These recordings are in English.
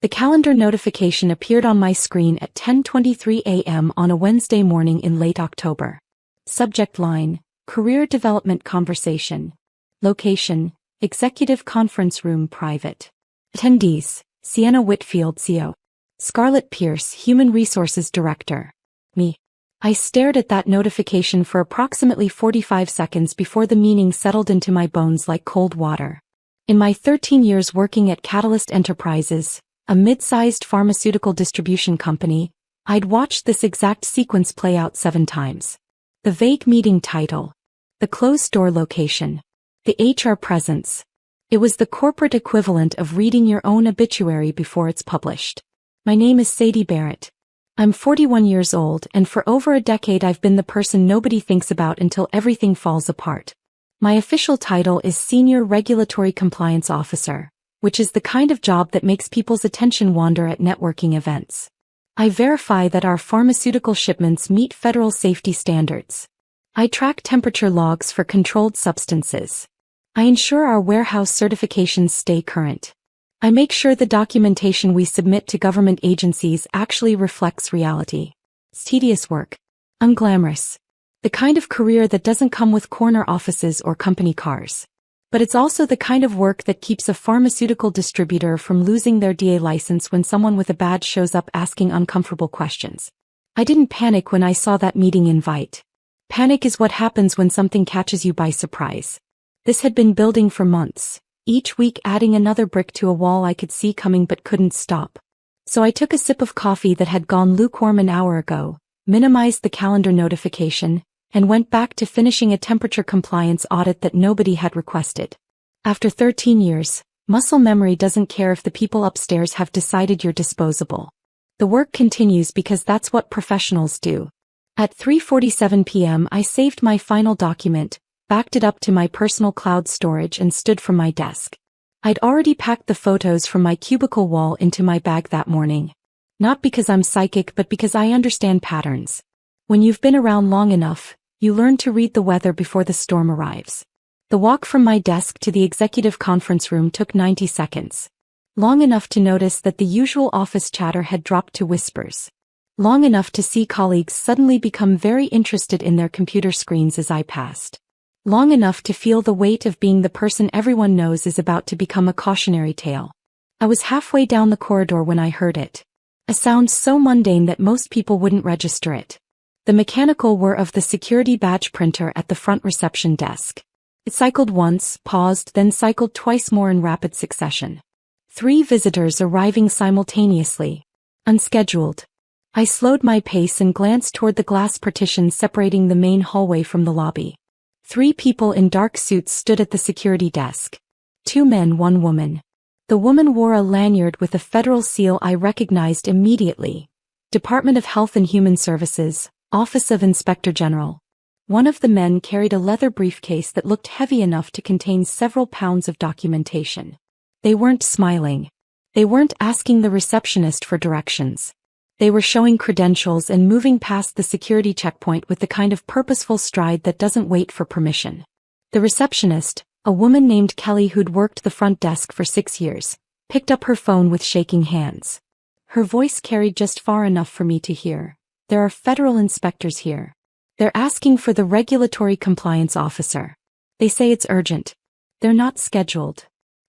The calendar notification appeared on my screen at 10:23 a.m. on a Wednesday morning in late October. Subject line: Career Development Conversation. Location: Executive Conference Room Private. Attendees: Sienna Whitfield, CO. Scarlett Pierce, Human Resources Director. Me. I stared at that notification for approximately 45 seconds before the meaning settled into my bones like cold water. In my 13 years working at Catalyst Enterprises, a mid-sized pharmaceutical distribution company, I'd watched this exact sequence play out 7 times. The vague meeting title. The closed-door location. The HR presence. It was the corporate equivalent of reading your own obituary before it's published. My name is Sadie Barrett. I'm 41 years old, and for over a decade I've been the person nobody thinks about until everything falls apart. My official title is Senior Regulatory Compliance Officer, which is the kind of job that makes people's attention wander at networking events. I verify that our pharmaceutical shipments meet federal safety standards. I track temperature logs for controlled substances. I ensure our warehouse certifications stay current. I make sure the documentation we submit to government agencies actually reflects reality. It's tedious work. Unglamorous. The kind of career that doesn't come with corner offices or company cars. But it's also the kind of work that keeps a pharmaceutical distributor from losing their DA license when someone with a badge shows up asking uncomfortable questions. I didn't panic when I saw that meeting invite. Panic is what happens when something catches you by surprise. This had been building for months, each week adding another brick to a wall I could see coming but couldn't stop. So I took a sip of coffee that had gone lukewarm an hour ago, minimized the calendar notification, and went back to finishing a temperature compliance audit that nobody had requested. After 13 years, muscle memory doesn't care if the people upstairs have decided you're disposable. The work continues because that's what professionals do. At 3:47 p.m. I saved my final document, backed it up to my personal cloud storage and stood from my desk. I'd already packed the photos from my cubicle wall into my bag that morning. Not because I'm psychic but because I understand patterns. When you've been around long enough, you learn to read the weather before the storm arrives. The walk from my desk to the executive conference room took 90 seconds. Long enough to notice that the usual office chatter had dropped to whispers. Long enough to see colleagues suddenly become very interested in their computer screens as I passed. Long enough to feel the weight of being the person everyone knows is about to become a cautionary tale. I was halfway down the corridor when I heard it. A sound so mundane that most people wouldn't register it. The mechanical whir of the security badge printer at the front reception desk. It cycled once, paused, then cycled twice more in rapid succession. 3 visitors arriving simultaneously. Unscheduled. I slowed my pace and glanced toward the glass partition separating the main hallway from the lobby. 3 people in dark suits stood at the security desk. 2 men, 1 woman. The woman wore a lanyard with a federal seal I recognized immediately. Department of Health and Human Services, Office of Inspector General. One of the men carried a leather briefcase that looked heavy enough to contain several pounds of documentation. They weren't smiling. They weren't asking the receptionist for directions. They were showing credentials and moving past the security checkpoint with the kind of purposeful stride that doesn't wait for permission. The receptionist, a woman named Kelly who'd worked the front desk for 6 years, picked up her phone with shaking hands. Her voice carried just far enough for me to hear. There are federal inspectors here. They're asking for the regulatory compliance officer. They say it's urgent. They're not scheduled.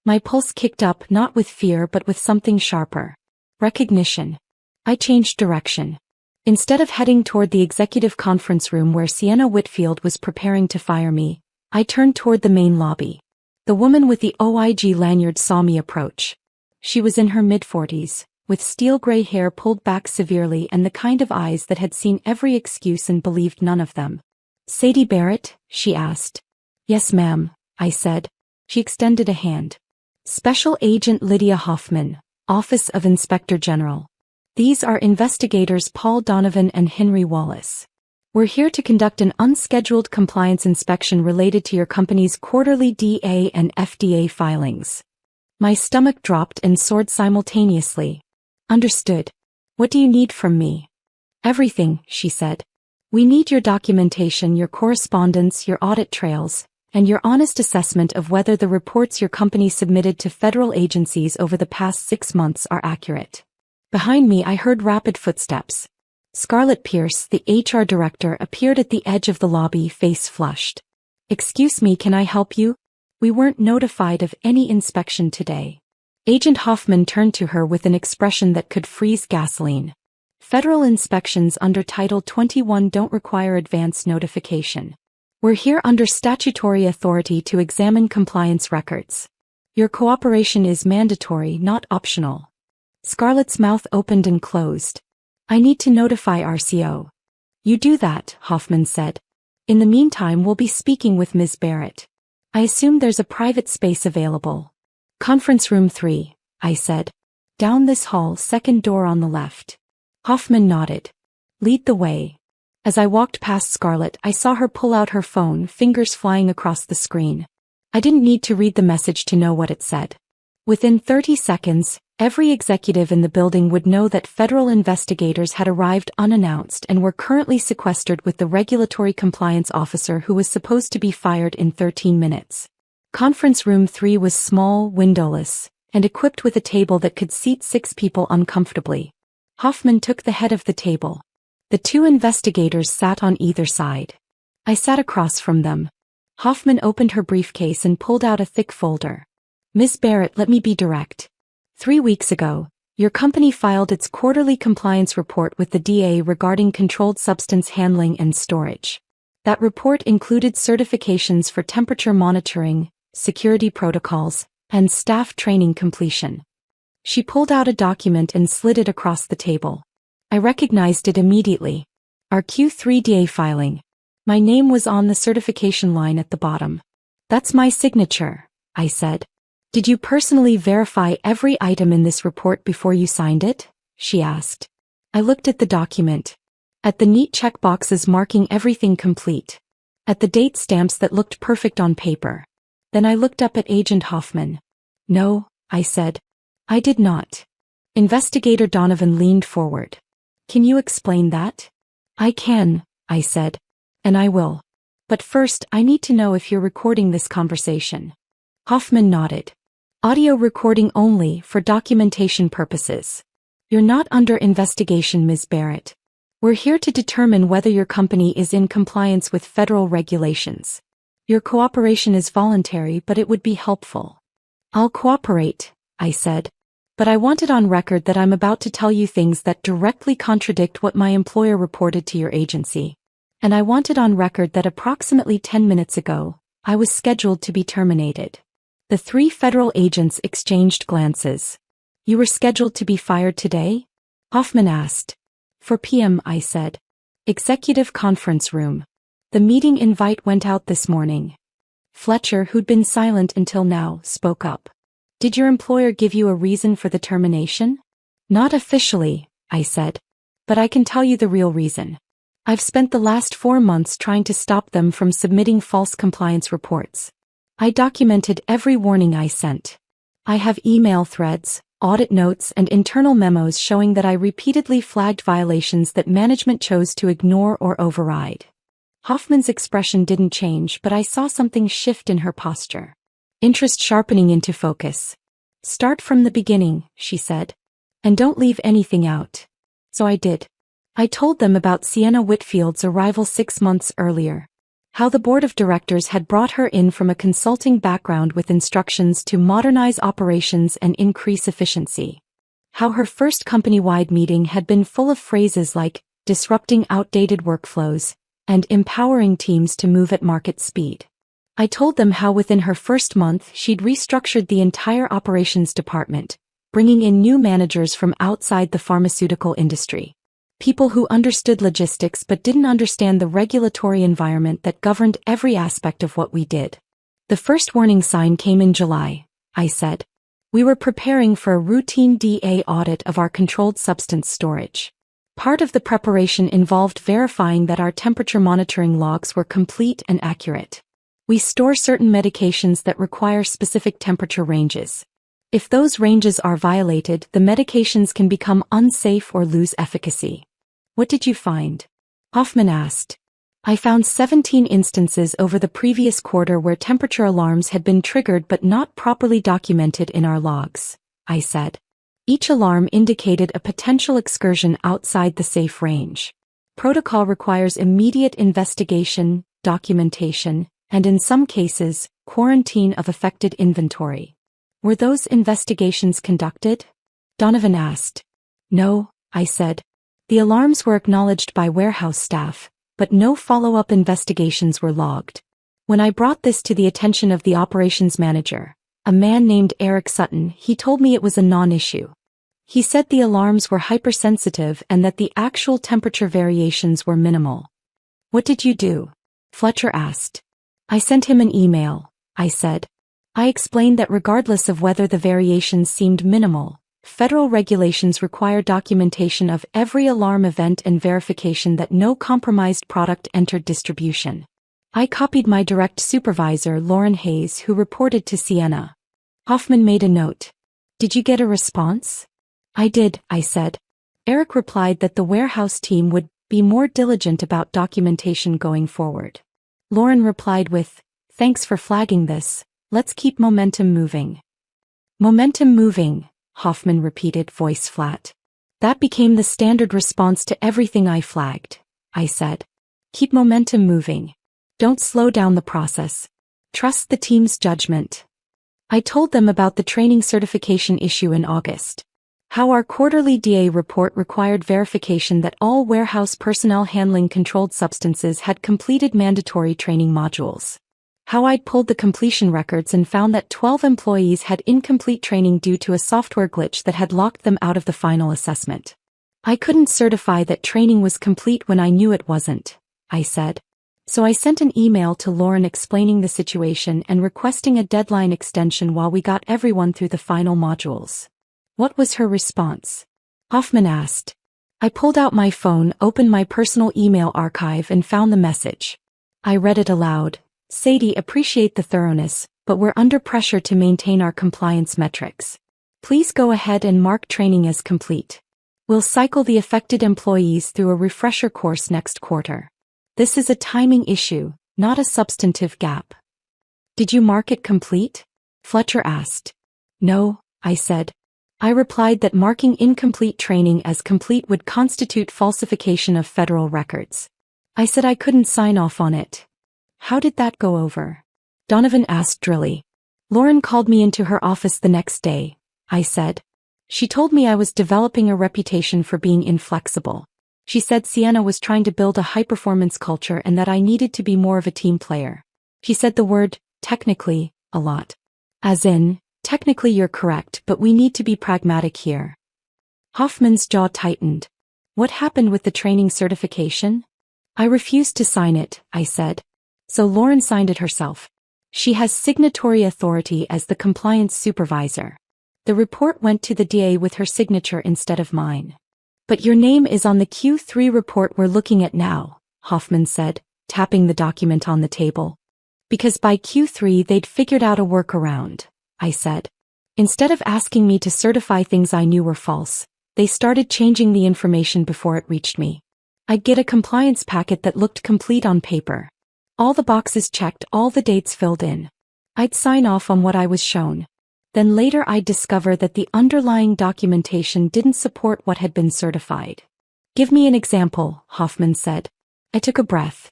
My pulse kicked up not with fear but with something sharper. Recognition. I changed direction. Instead of heading toward the executive conference room where Sienna Whitfield was preparing to fire me, I turned toward the main lobby. The woman with the OIG lanyard saw me approach. She was in her mid-40s, with steel gray hair pulled back severely and the kind of eyes that had seen every excuse and believed none of them. "Sadie Barrett?" she asked. "Yes, ma'am," I said. She extended a hand. "Special Agent Lydia Hoffman, Office of Inspector General. These are investigators Paul Donovan and Henry Wallace. We're here to conduct an unscheduled compliance inspection related to your company's quarterly DA and FDA filings." My stomach dropped and soared simultaneously. "Understood. What do you need from me?" "Everything," she said. "We need your documentation, your correspondence, your audit trails, and your honest assessment of whether the reports your company submitted to federal agencies over the past 6 months are accurate. Behind me I heard rapid footsteps. Scarlett Pierce, the HR director, appeared at the edge of the lobby, face flushed. "Excuse me, can I help you? We weren't notified of any inspection today." Agent Hoffman turned to her with an expression that could freeze gasoline. "Federal inspections under Title 21 don't require advance notification. We're here under statutory authority to examine compliance records. Your cooperation is mandatory, not optional." Scarlett's mouth opened and closed. "I need to notify RCO." "You do that," Hoffman said. "In the meantime, we'll be speaking with Ms. Barrett. I assume there's a private space available." "Conference room 3, I said. "Down this hall, second door on the left." Hoffman nodded. "Lead the way." As I walked past Scarlett, I saw her pull out her phone, fingers flying across the screen. I didn't need to read the message to know what it said. Within 30 seconds, every executive in the building would know that federal investigators had arrived unannounced and were currently sequestered with the regulatory compliance officer who was supposed to be fired in 13 minutes. Conference room 3 was small, windowless, and equipped with a table that could seat 6 people uncomfortably. Hoffman took the head of the table. The 2 investigators sat on either side. I sat across from them. Hoffman opened her briefcase and pulled out a thick folder. "Ms. Barrett, let me be direct. 3 weeks ago, your company filed its quarterly compliance report with the DA regarding controlled substance handling and storage. That report included certifications for temperature monitoring, security protocols, and staff training completion." She pulled out a document and slid it across the table. I recognized it immediately. Our Q3DA filing. My name was on the certification line at the bottom. "That's my signature," I said. "Did you personally verify every item in this report before you signed it?" she asked. I looked at the document. At the neat checkboxes marking everything complete. At the date stamps that looked perfect on paper. Then I looked up at Agent Hoffman. "No," I said. "I did not." Investigator Donovan leaned forward. "Can you explain that?" "I can," I said. "And I will. But first, I need to know if you're recording this conversation." Hoffman nodded. "Audio recording only for documentation purposes. You're not under investigation, Ms. Barrett. We're here to determine whether your company is in compliance with federal regulations. Your cooperation is voluntary, but it would be helpful." "I'll cooperate," I said. "But I want it on record that I'm about to tell you things that directly contradict what my employer reported to your agency. And I want it on record that approximately 10 minutes ago, I was scheduled to be terminated." The 3 federal agents exchanged glances. "You were scheduled to be fired today?" Hoffman asked. "4 p.m., I said. "Executive conference room. The meeting invite went out this morning." Fletcher, who'd been silent until now, spoke up. "Did your employer give you a reason for the termination?" "Not officially," I said. "But I can tell you the real reason. I've spent the last 4 months trying to stop them from submitting false compliance reports. I documented every warning I sent. I have email threads, audit notes, and internal memos showing that I repeatedly flagged violations that management chose to ignore or override." Hoffman's expression didn't change, but I saw something shift in her posture. Interest sharpening into focus. "Start from the beginning," she said. "And don't leave anything out." So I did. I told them about Sienna Whitfield's arrival 6 months earlier. How the board of directors had brought her in from a consulting background with instructions to modernize operations and increase efficiency. How her first company-wide meeting had been full of phrases like disrupting outdated workflows and empowering teams to move at market speed. I told them how within her first month she'd restructured the entire operations department, bringing in new managers from outside the pharmaceutical industry. People who understood logistics but didn't understand the regulatory environment that governed every aspect of what we did. "The first warning sign came in July," I said. "We were preparing for a routine DA audit of our controlled substance storage. Part of the preparation involved verifying that our temperature monitoring logs were complete and accurate. We store certain medications that require specific temperature ranges. If those ranges are violated, the medications can become unsafe or lose efficacy." "What did you find?" Hoffman asked. I found 17 instances over the previous quarter where temperature alarms had been triggered but not properly documented in our logs, I said. Each alarm indicated a potential excursion outside the safe range. Protocol requires immediate investigation, documentation, and in some cases, quarantine of affected inventory. Were those investigations conducted? Donovan asked. No, I said. The alarms were acknowledged by warehouse staff, but no follow-up investigations were logged. When I brought this to the attention of the operations manager, a man named Eric Sutton, he told me it was a non-issue. He said the alarms were hypersensitive and that the actual temperature variations were minimal. What did you do? Fletcher asked. I sent him an email, I said. I explained that regardless of whether the variations seemed minimal, federal regulations require documentation of every alarm event and verification that no compromised product entered distribution. I copied my direct supervisor, Lauren Hayes, who reported to Sienna. Hoffman made a note. Did you get a response? I did, I said. Eric replied that the warehouse team would be more diligent about documentation going forward. Lauren replied with, thanks for flagging this, let's keep momentum moving. Momentum moving, Hoffman repeated, voice flat. That became the standard response to everything I flagged, I said. Keep momentum moving. Don't slow down the process. Trust the team's judgment. I told them about the training certification issue in August. How our quarterly DA report required verification that all warehouse personnel handling controlled substances had completed mandatory training modules. How I'd pulled the completion records and found that 12 employees had incomplete training due to a software glitch that had locked them out of the final assessment. I couldn't certify that training was complete when I knew it wasn't, I said. So I sent an email to Lauren explaining the situation and requesting a deadline extension while we got everyone through the final modules. What was her response? Hoffman asked. I pulled out my phone, opened my personal email archive and found the message. I read it aloud. Sadie, appreciate the thoroughness, but we're under pressure to maintain our compliance metrics. Please go ahead and mark training as complete. We'll cycle the affected employees through a refresher course next quarter. This is a timing issue, not a substantive gap. Did you mark it complete? Fletcher asked. No, I said. I replied that marking incomplete training as complete would constitute falsification of federal records. I said I couldn't sign off on it. How did that go over? Donovan asked drily. Lauren called me into her office the next day, I said. She told me I was developing a reputation for being inflexible. She said Sienna was trying to build a high-performance culture and that I needed to be more of a team player. She said the word, technically, a lot. As in, technically you're correct, but we need to be pragmatic here. Hoffman's jaw tightened. What happened with the training certification? I refused to sign it, I said. So Lauren signed it herself. She has signatory authority as the compliance supervisor. The report went to the DA with her signature instead of mine. But your name is on the Q3 report we're looking at now, Hoffman said, tapping the document on the table. Because by Q3 they'd figured out a workaround, I said. Instead of asking me to certify things I knew were false, they started changing the information before it reached me. I'd get a compliance packet that looked complete on paper. All the boxes checked, all the dates filled in. I'd sign off on what I was shown. Then later I'd discover that the underlying documentation didn't support what had been certified. Give me an example, Hoffman said. I took a breath.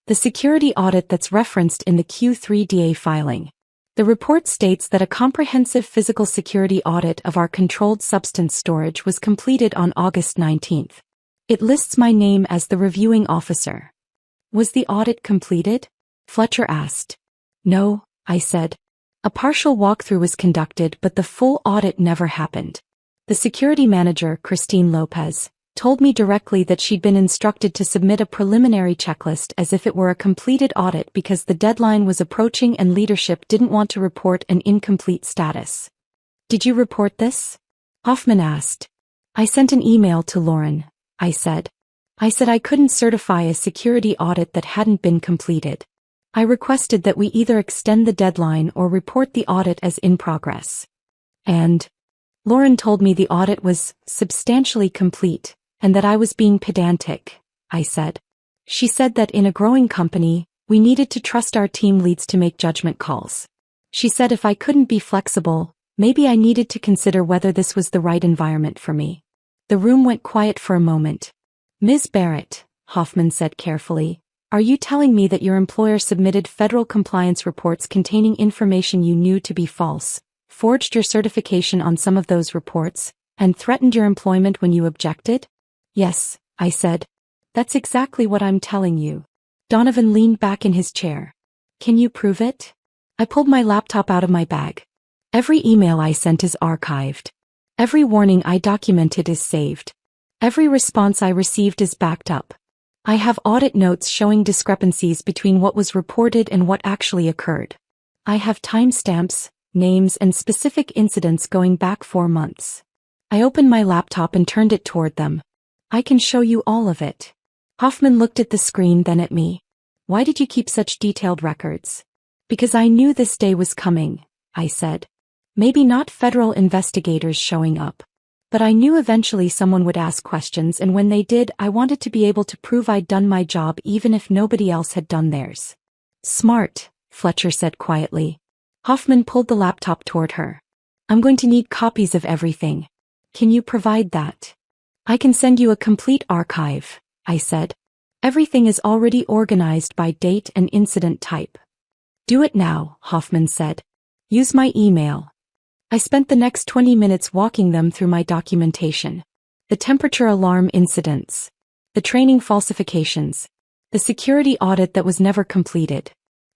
The security audit that's referenced in the Q3 DA filing. The report states that a comprehensive physical security audit of our controlled substance storage was completed on August 19th. It lists my name as the reviewing officer. Was the audit completed? Fletcher asked. No, I said. A partial walkthrough was conducted, but the full audit never happened. The security manager, Christine Lopez, told me directly that she'd been instructed to submit a preliminary checklist as if it were a completed audit because the deadline was approaching and leadership didn't want to report an incomplete status. Did you report this? Hoffman asked. I sent an email to Lauren, I said. I said I couldn't certify a security audit that hadn't been completed. I requested that we either extend the deadline or report the audit as in progress. And Lauren told me the audit was substantially complete, and that I was being pedantic, I said. She said that in a growing company, we needed to trust our team leads to make judgment calls. She said if I couldn't be flexible, maybe I needed to consider whether this was the right environment for me. The room went quiet for a moment. Ms. Barrett, Hoffman said carefully, are you telling me that your employer submitted federal compliance reports containing information you knew to be false, forged your certification on some of those reports, and threatened your employment when you objected? Yes, I said. That's exactly what I'm telling you. Donovan leaned back in his chair. Can you prove it? I pulled my laptop out of my bag. Every email I sent is archived. Every warning I documented is saved. Every response I received is backed up. I have audit notes showing discrepancies between what was reported and what actually occurred. I have timestamps, names, and specific incidents going back 4 months. I opened my laptop and turned it toward them. I can show you all of it. Hoffman looked at the screen, then at me. Why did you keep such detailed records? Because I knew this day was coming, I said. Maybe not federal investigators showing up. But I knew eventually someone would ask questions, and when they did, I wanted to be able to prove I'd done my job even if nobody else had done theirs. Smart, Fletcher said quietly. Hoffman pulled the laptop toward her. I'm going to need copies of everything. Can you provide that? I can send you a complete archive, I said. Everything is already organized by date and incident type. Do it now, Hoffman said. Use my email. I spent the next 20 minutes walking them through my documentation. The temperature alarm incidents. The training falsifications. The security audit that was never completed.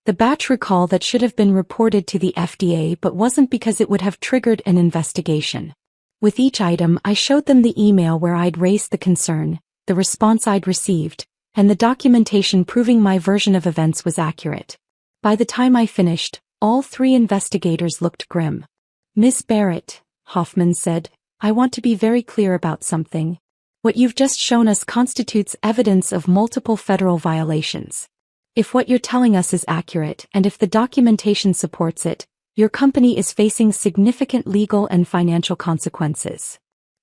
The batch recall that should have been reported to the FDA but wasn't because it would have triggered an investigation. With each item, I showed them the email where I'd raised the concern, the response I'd received, and the documentation proving my version of events was accurate. By the time I finished, all 3 investigators looked grim. Ms. Barrett, Hoffman said, I want to be very clear about something. What you've just shown us constitutes evidence of multiple federal violations. If what you're telling us is accurate and if the documentation supports it, your company is facing significant legal and financial consequences.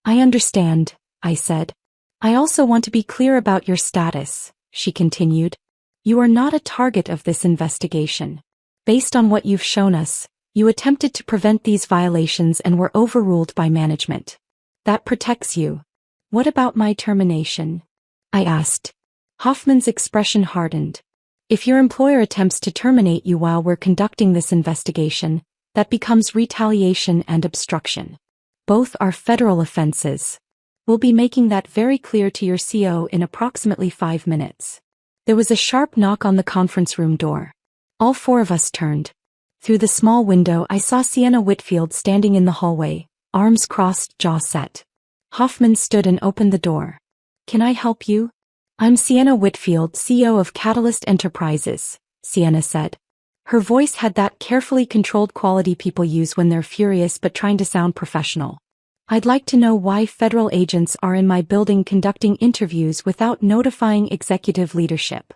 I understand, I said. I also want to be clear about your status, she continued. You are not a target of this investigation. Based on what you've shown us, you attempted to prevent these violations and were overruled by management. That protects you. What about my termination? I asked. Hoffman's expression hardened. If your employer attempts to terminate you while we're conducting this investigation, that becomes retaliation and obstruction. Both are federal offenses. We'll be making that very clear to your CO in approximately 5 minutes. There was a sharp knock on the conference room door. All 4 of us turned. Through the small window I saw Sienna Whitfield standing in the hallway, arms crossed, jaw set. Hoffman stood and opened the door. Can I help you? I'm Sienna Whitfield, CEO of Catalyst Enterprises, Sienna said. Her voice had that carefully controlled quality people use when they're furious but trying to sound professional. I'd like to know why federal agents are in my building conducting interviews without notifying executive leadership.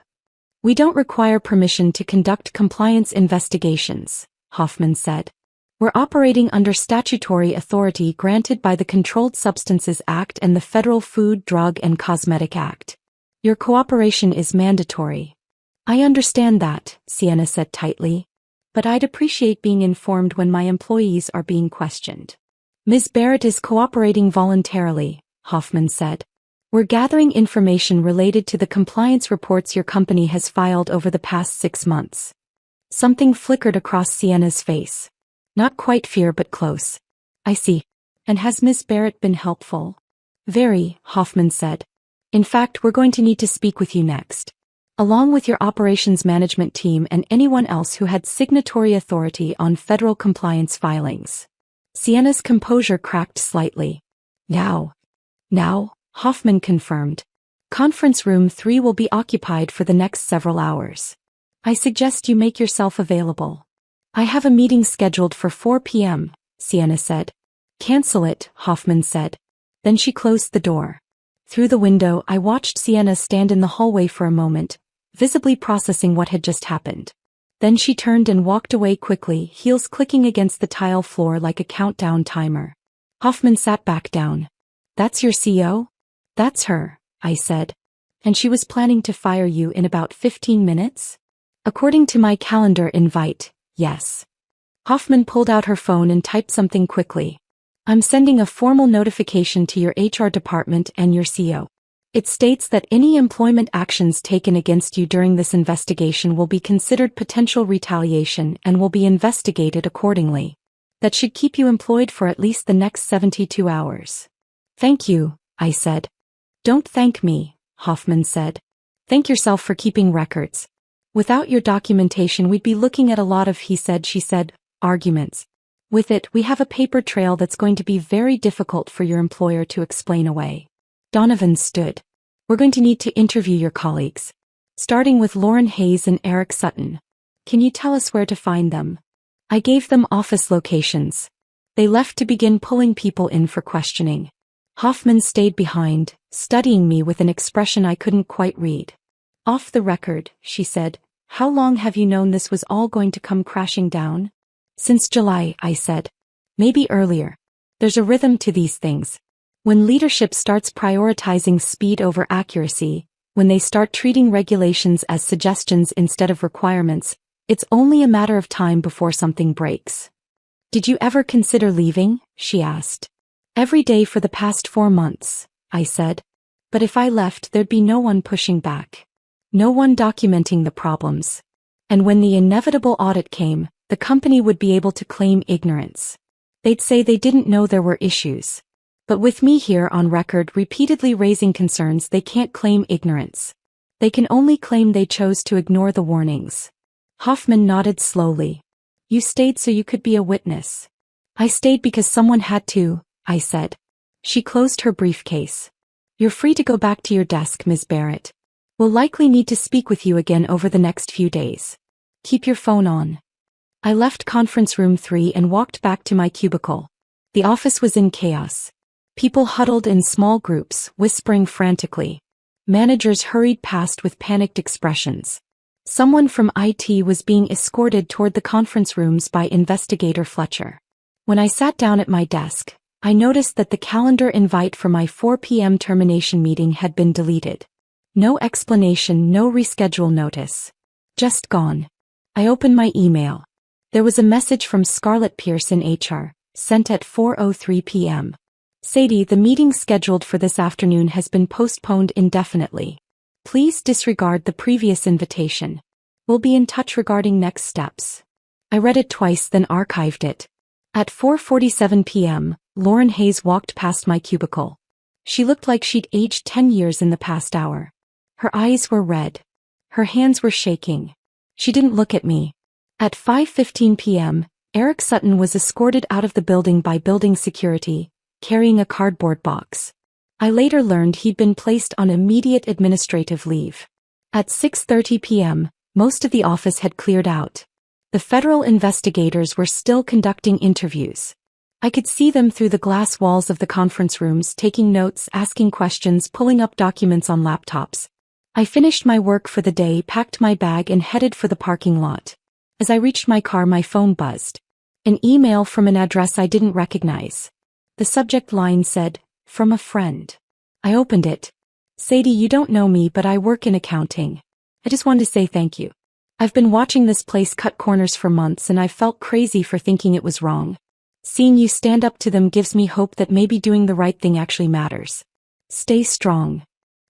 We don't require permission to conduct compliance investigations, Hoffman said. We're operating under statutory authority granted by the Controlled Substances Act and the Federal Food, Drug, and Cosmetic Act. Your cooperation is mandatory. I understand that, Sienna said tightly. But I'd appreciate being informed when my employees are being questioned. Ms. Barrett is cooperating voluntarily, Hoffman said. We're gathering information related to the compliance reports your company has filed over the past 6 months. Something flickered across Sienna's face. Not quite fear but close. I see. And has Ms. Barrett been helpful? Very, Hoffman said. In fact, we're going to need to speak with you next. Along with your operations management team and anyone else who had signatory authority on federal compliance filings. Sienna's composure cracked slightly. Now, Hoffman confirmed. Conference room 3 will be occupied for the next several hours. I suggest you make yourself available. I have a meeting scheduled for 4 p.m., Sienna said. Cancel it, Hoffman said. Then she closed the door. Through the window, I watched Sienna stand in the hallway for a moment, visibly processing what had just happened. Then she turned and walked away quickly, heels clicking against the tile floor like a countdown timer. Hoffman sat back down. That's your CO? That's her, I said. And she was planning to fire you in about 15 minutes? According to my calendar invite, yes. Hoffman pulled out her phone and typed something quickly. I'm sending a formal notification to your HR department and your CO. It states that any employment actions taken against you during this investigation will be considered potential retaliation and will be investigated accordingly. That should keep you employed for at least the next 72 hours. Thank you, I said. Don't thank me, Hoffman said. Thank yourself for keeping records. Without your documentation we'd be looking at a lot of he said, she said arguments. With it, we have a paper trail that's going to be very difficult for your employer to explain away. Donovan stood. We're going to need to interview your colleagues. Starting with Lauren Hayes and Eric Sutton. Can you tell us where to find them? I gave them office locations. They left to begin pulling people in for questioning. Hoffman stayed behind, studying me with an expression I couldn't quite read. Off the record, she said, how long have you known this was all going to come crashing down? Since July, I said. Maybe earlier. There's a rhythm to these things. When leadership starts prioritizing speed over accuracy, when they start treating regulations as suggestions instead of requirements, it's only a matter of time before something breaks. Did you ever consider leaving? She asked. Every day for the past 4 months, I said. But if I left, there'd be no one pushing back. No one documenting the problems. And when the inevitable audit came, the company would be able to claim ignorance. They'd say they didn't know there were issues. But with me here on record repeatedly raising concerns, they can't claim ignorance. They can only claim they chose to ignore the warnings. Hoffman nodded slowly. You stayed so you could be a witness. I stayed because someone had to, I said. She closed her briefcase. You're free to go back to your desk, Ms. Barrett. We'll likely need to speak with you again over the next few days. Keep your phone on. I left conference room 3 and walked back to my cubicle. The office was in chaos. People huddled in small groups, whispering frantically. Managers hurried past with panicked expressions. Someone from IT was being escorted toward the conference rooms by Investigator Fletcher. When I sat down at my desk, I noticed that the calendar invite for my 4 p.m. termination meeting had been deleted. No explanation, no reschedule notice. Just gone. I opened my email. There was a message from Scarlett Pierce in HR, sent at 4:03 p.m. Sadie, the meeting scheduled for this afternoon has been postponed indefinitely. Please disregard the previous invitation. We'll be in touch regarding next steps. I read it twice, then archived it. At 4:47 p.m., Lauren Hayes walked past my cubicle. She looked like she'd aged 10 years in the past hour. Her eyes were red. Her hands were shaking. She didn't look at me. At 5:15 p.m., Eric Sutton was escorted out of the building by building security, carrying a cardboard box. I later learned he'd been placed on immediate administrative leave. At 6:30 p.m., most of the office had cleared out. The federal investigators were still conducting interviews. I could see them through the glass walls of the conference rooms, taking notes, asking questions, pulling up documents on laptops. I finished my work for the day, packed my bag, and headed for the parking lot. As I reached my car, my phone buzzed. An email from an address I didn't recognize. The subject line said, "From a friend." I opened it. Sadie, you don't know me, but I work in accounting. I just wanted to say thank you. I've been watching this place cut corners for months and I felt crazy for thinking it was wrong. Seeing you stand up to them gives me hope that maybe doing the right thing actually matters. Stay strong.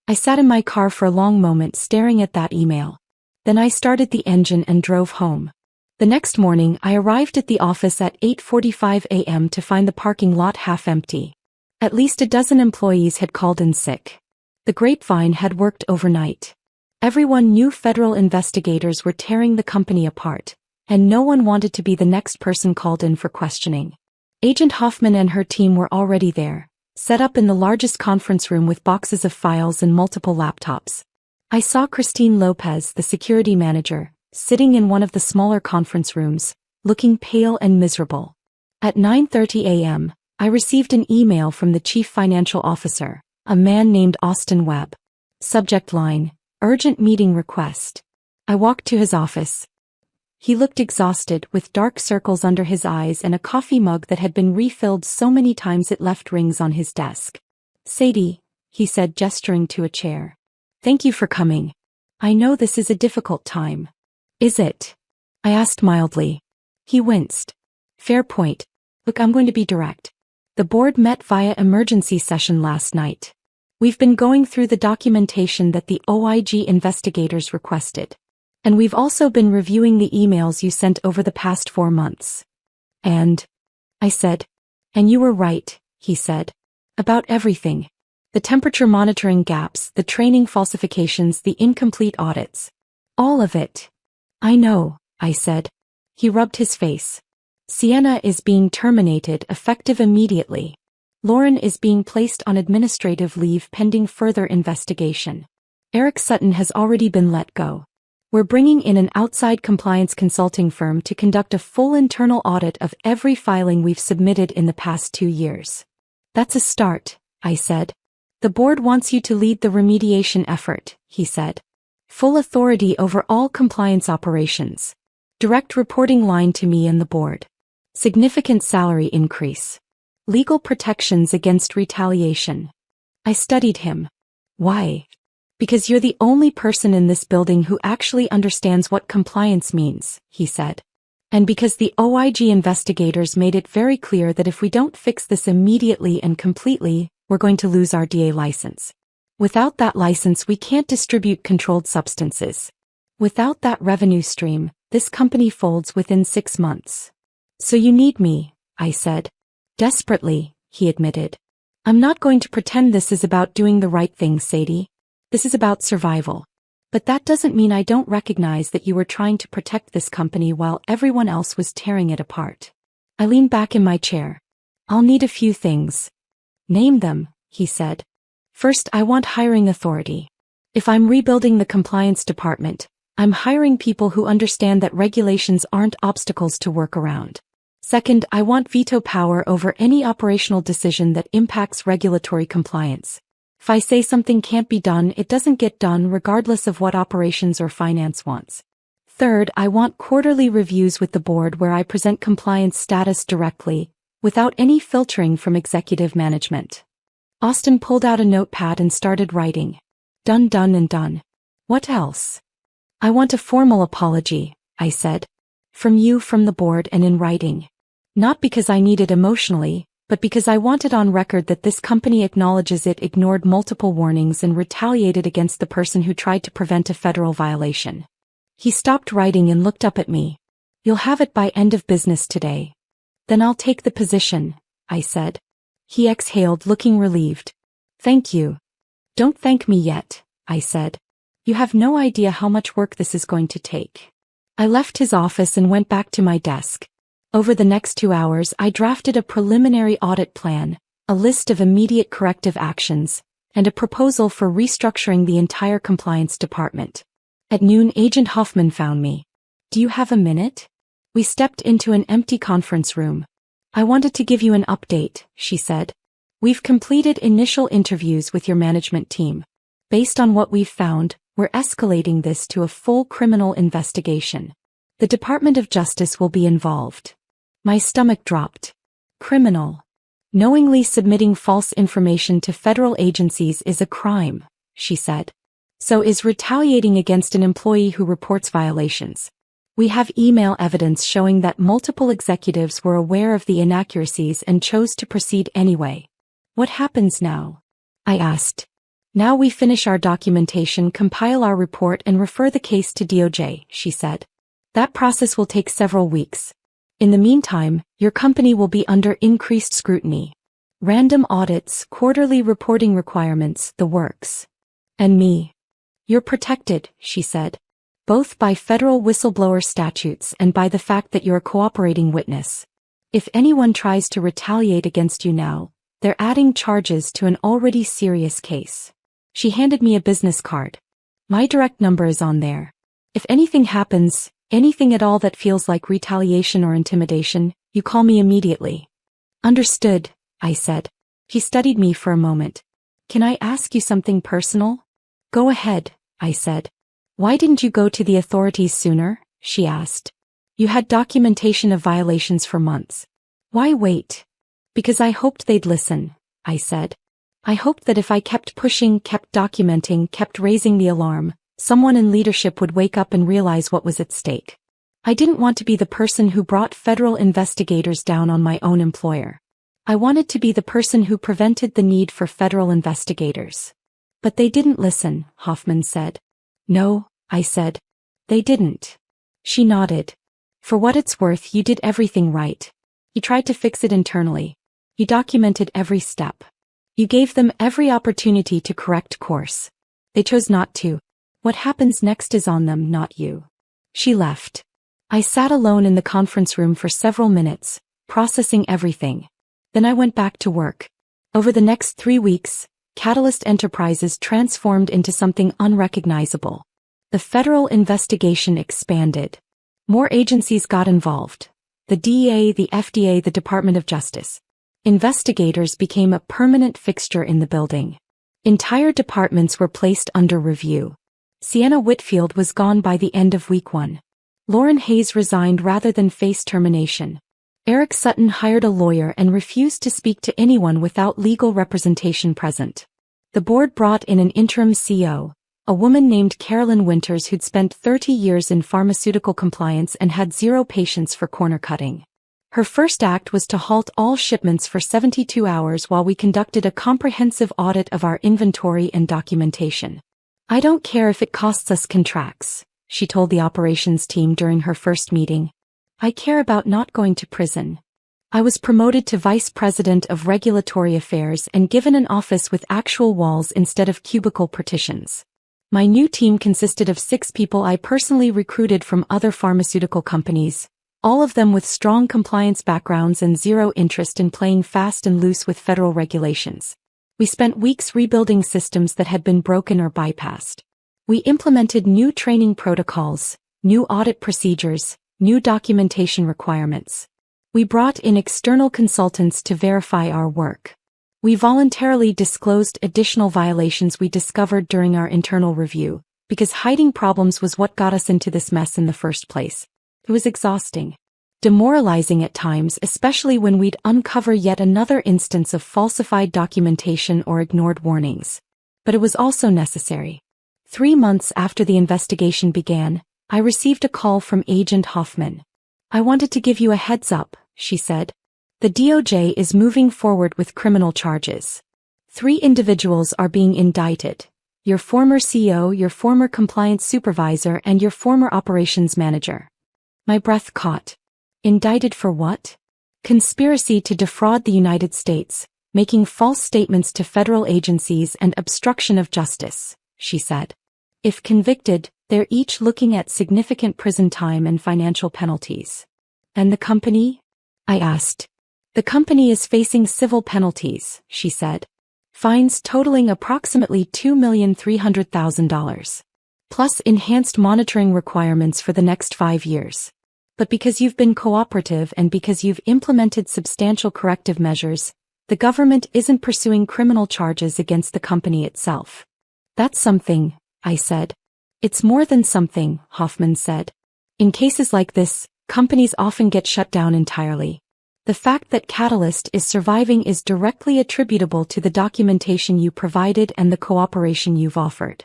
I sat in my car for a long moment staring at that email. Then I started the engine and drove home. The next morning, I arrived at the office at 8:45 a.m. to find the parking lot half empty. At least a dozen employees had called in sick. The grapevine had worked overnight. Everyone knew federal investigators were tearing the company apart, and no one wanted to be the next person called in for questioning. Agent Hoffman and her team were already there, set up in the largest conference room with boxes of files and multiple laptops. I saw Christine Lopez, the security manager, sitting in one of the smaller conference rooms, looking pale and miserable. At 9:30 a.m., I received an email from the chief financial officer, a man named Austin Webb. Subject line, urgent meeting request. I walked to his office. He looked exhausted, with dark circles under his eyes and a coffee mug that had been refilled so many times it left rings on his desk. Sadie, he said, gesturing to a chair. Thank you for coming. I know this is a difficult time. Is it? I asked mildly. He winced. Fair point. Look, I'm going to be direct. The board met via emergency session last night. We've been going through the documentation that the OIG investigators requested. And we've also been reviewing the emails you sent over the past 4 months. And? I said. And you were right, he said. About everything. The temperature monitoring gaps, the training falsifications, the incomplete audits. All of it. I know, I said. He rubbed his face. Sienna is being terminated effective immediately. Lauren is being placed on administrative leave pending further investigation. Eric Sutton has already been let go. We're bringing in an outside compliance consulting firm to conduct a full internal audit of every filing we've submitted in the past 2 years. That's a start, I said. The board wants you to lead the remediation effort, he said. Full authority over all compliance operations. Direct reporting line to me and the board. Significant salary increase. Legal protections against retaliation. I studied him. Why? Because you're the only person in this building who actually understands what compliance means, he said. And because the OIG investigators made it very clear that if we don't fix this immediately and completely, we're going to lose our DA license. Without that license, we can't distribute controlled substances. Without that revenue stream, this company folds within 6 months. So you need me, I said. Desperately, he admitted. I'm not going to pretend this is about doing the right thing, Sadie. This is about survival. But that doesn't mean I don't recognize that you were trying to protect this company while everyone else was tearing it apart. I leaned back in my chair. I'll need a few things. Name them, he said. First, I want hiring authority. If I'm rebuilding the compliance department, I'm hiring people who understand that regulations aren't obstacles to work around. Second, I want veto power over any operational decision that impacts regulatory compliance. If I say something can't be done, it doesn't get done regardless of what operations or finance wants. Third, I want quarterly reviews with the board where I present compliance status directly, without any filtering from executive management. Austin pulled out a notepad and started writing. Done, done, and done. What else? I want a formal apology, I said. From you, from the board, and in writing. Not because I need it emotionally, but because I want it on record that this company acknowledges it ignored multiple warnings and retaliated against the person who tried to prevent a federal violation. He stopped writing and looked up at me. You'll have it by end of business today. Then I'll take the position, I said. He exhaled, looking relieved. Thank you. Don't thank me yet, I said. You have no idea how much work this is going to take. I left his office and went back to my desk. Over the next 2 hours, I drafted a preliminary audit plan, a list of immediate corrective actions, and a proposal for restructuring the entire compliance department. At noon, Agent Hoffman found me. Do you have a minute? We stepped into an empty conference room. I wanted to give you an update, she said. We've completed initial interviews with your management team. Based on what we've found, we're escalating this to a full criminal investigation. The Department of Justice will be involved. My stomach dropped. Criminal. Knowingly submitting false information to federal agencies is a crime, she said. So is retaliating against an employee who reports violations. We have email evidence showing that multiple executives were aware of the inaccuracies and chose to proceed anyway. What happens now? I asked. Now we finish our documentation, compile our report, and refer the case to DOJ, she said. That process will take several weeks. In the meantime, your company will be under increased scrutiny. Random audits, quarterly reporting requirements, the works. And me. You're protected, she said. Both by federal whistleblower statutes and by the fact that you're a cooperating witness. If anyone tries to retaliate against you now, they're adding charges to an already serious case. She handed me a business card. My direct number is on there. If anything happens, anything at all that feels like retaliation or intimidation, you call me immediately. Understood, I said. He studied me for a moment. Can I ask you something personal? Go ahead, I said. Why didn't you go to the authorities sooner? She asked. You had documentation of violations for months. Why wait? Because I hoped they'd listen, I said. I hoped that if I kept pushing, kept documenting, kept raising the alarm, someone in leadership would wake up and realize what was at stake. I didn't want to be the person who brought federal investigators down on my own employer. I wanted to be the person who prevented the need for federal investigators. But they didn't listen, Hoffman said. No, I said. They didn't. She nodded. For what it's worth, you did everything right. You tried to fix it internally. You documented every step. You gave them every opportunity to correct course. They chose not to. What happens next is on them, not you. She left. I sat alone in the conference room for several minutes, processing everything. Then I went back to work. Over the next 3 weeks, Catalyst Enterprises transformed into something unrecognizable. The federal investigation expanded. More agencies got involved. The DEA, the FDA, the Department of Justice. Investigators became a permanent fixture in the building. Entire departments were placed under review. Sienna Whitfield was gone by the end of week 1. Lauren Hayes resigned rather than face termination. Eric Sutton hired a lawyer and refused to speak to anyone without legal representation present. The board brought in an interim CO, a woman named Carolyn Winters who'd spent 30 years in pharmaceutical compliance and had 0 patience for corner cutting. Her first act was to halt all shipments for 72 hours while we conducted a comprehensive audit of our inventory and documentation. I don't care if it costs us contracts, she told the operations team during her first meeting. I care about not going to prison. I was promoted to Vice President of Regulatory Affairs and given an office with actual walls instead of cubicle partitions. My new team consisted of 6 people I personally recruited from other pharmaceutical companies, all of them with strong compliance backgrounds and 0 interest in playing fast and loose with federal regulations. We spent weeks rebuilding systems that had been broken or bypassed. We implemented new training protocols, new audit procedures, new documentation requirements. We brought in external consultants to verify our work. We voluntarily disclosed additional violations we discovered during our internal review, because hiding problems was what got us into this mess in the first place. It was exhausting. Demoralizing at times, especially when we'd uncover yet another instance of falsified documentation or ignored warnings. But it was also necessary. 3 months after the investigation began, I received a call from Agent Hoffman. I wanted to give you a heads up, she said. The DOJ is moving forward with criminal charges. 3 individuals are being indicted. Your former CEO, your former compliance supervisor, and your former operations manager. My breath caught. Indicted for what? Conspiracy to defraud the United States, making false statements to federal agencies and obstruction of justice, she said. If convicted, they're each looking at significant prison time and financial penalties. And the company? I asked. The company is facing civil penalties, she said. Fines totaling approximately $2,300,000. Plus enhanced monitoring requirements for the next 5 years. But because you've been cooperative and because you've implemented substantial corrective measures, the government isn't pursuing criminal charges against the company itself. That's something, I said. It's more than something, Hoffman said. In cases like this, companies often get shut down entirely. The fact that Catalyst is surviving is directly attributable to the documentation you provided and the cooperation you've offered.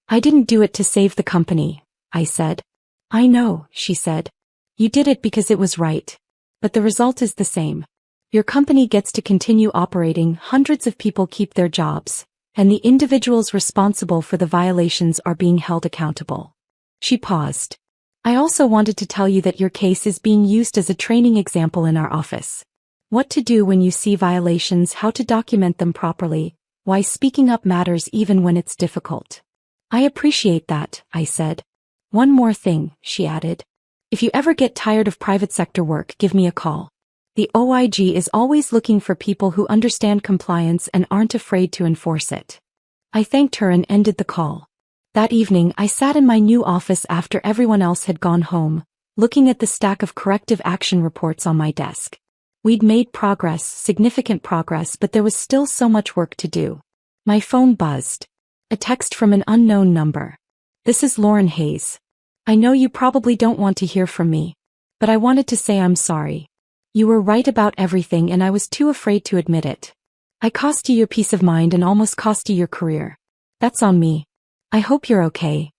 I didn't do it to save the company, I said. I know, she said. You did it because it was right. But the result is the same. Your company gets to continue operating, hundreds of people keep their jobs, and the individuals responsible for the violations are being held accountable. She paused. I also wanted to tell you that your case is being used as a training example in our office. What to do when you see violations, how to document them properly, why speaking up matters even when it's difficult. I appreciate that, I said. One more thing, she added. If you ever get tired of private sector work, give me a call. The OIG is always looking for people who understand compliance and aren't afraid to enforce it. I thanked her and ended the call. That evening, I sat in my new office after everyone else had gone home, looking at the stack of corrective action reports on my desk. We'd made progress, significant progress, but there was still so much work to do. My phone buzzed. A text from an unknown number. This is Lauren Hayes. I know you probably don't want to hear from me, but I wanted to say I'm sorry. You were right about everything and I was too afraid to admit it. I cost you your peace of mind and almost cost you your career. That's on me. I hope you're okay.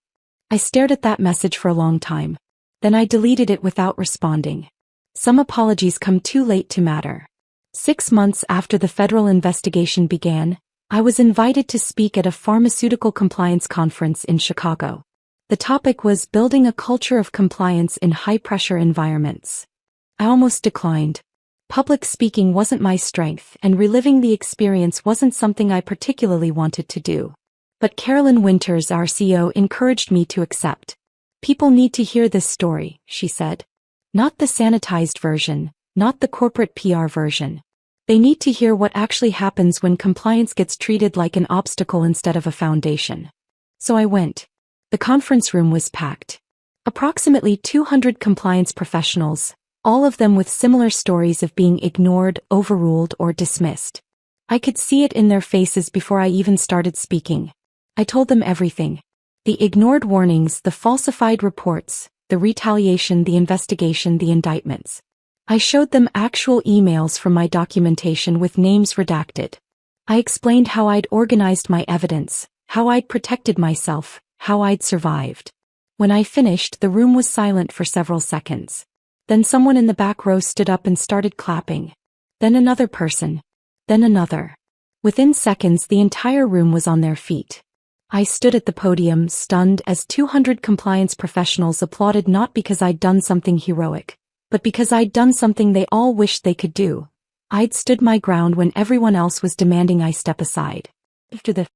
I stared at that message for a long time. Then I deleted it without responding. Some apologies come too late to matter. 6 months after the federal investigation began, I was invited to speak at a pharmaceutical compliance conference in Chicago. The topic was building a culture of compliance in high-pressure environments. I almost declined. Public speaking wasn't my strength, and reliving the experience wasn't something I particularly wanted to do. But Carolyn Winters, our CEO, encouraged me to accept. People need to hear this story, she said. Not the sanitized version, not the corporate PR version. They need to hear what actually happens when compliance gets treated like an obstacle instead of a foundation. So I went. The conference room was packed. Approximately 200 compliance professionals, all of them with similar stories of being ignored, overruled, or dismissed. I could see it in their faces before I even started speaking. I told them everything. The ignored warnings, the falsified reports, the retaliation, the investigation, the indictments. I showed them actual emails from my documentation with names redacted. I explained how I'd organized my evidence, how I'd protected myself, how I'd survived. When I finished, the room was silent for several seconds. Then someone in the back row stood up and started clapping. Then another person. Then another. Within seconds, the entire room was on their feet. I stood at the podium, stunned, as 200 compliance professionals applauded, not because I'd done something heroic, but because I'd done something they all wished they could do. I'd stood my ground when everyone else was demanding I step aside. After the